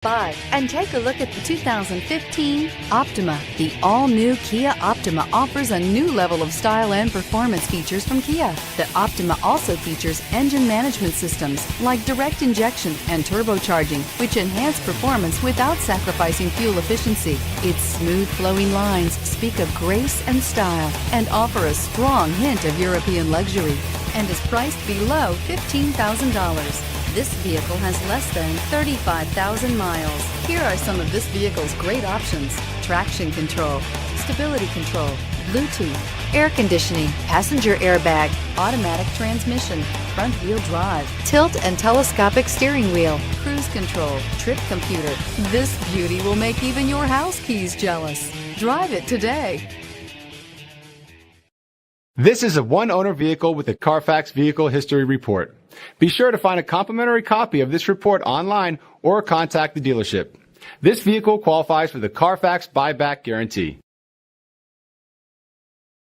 by and take a look at the 2015 Optima. The all-new Kia Optima offers a new level of style and performance features from Kia. The Optima also features engine management systems like direct injection and turbocharging, which enhance performance without sacrificing fuel efficiency. Its smooth flowing lines speak of grace and style and offer a strong hint of European luxury, and is priced below $15,000. This vehicle has less than 35,000 miles. Here are some of this vehicle's great options: traction control, stability control, Bluetooth, air conditioning, passenger airbag, automatic transmission, front wheel drive, tilt and telescopic steering wheel, cruise control, trip computer. This beauty will make even your house keys jealous. Drive it today. This is a one-owner vehicle with a Carfax Vehicle History Report. Be sure to find a complimentary copy of this report online or contact the dealership. This vehicle qualifies for the Carfax Buyback Guarantee.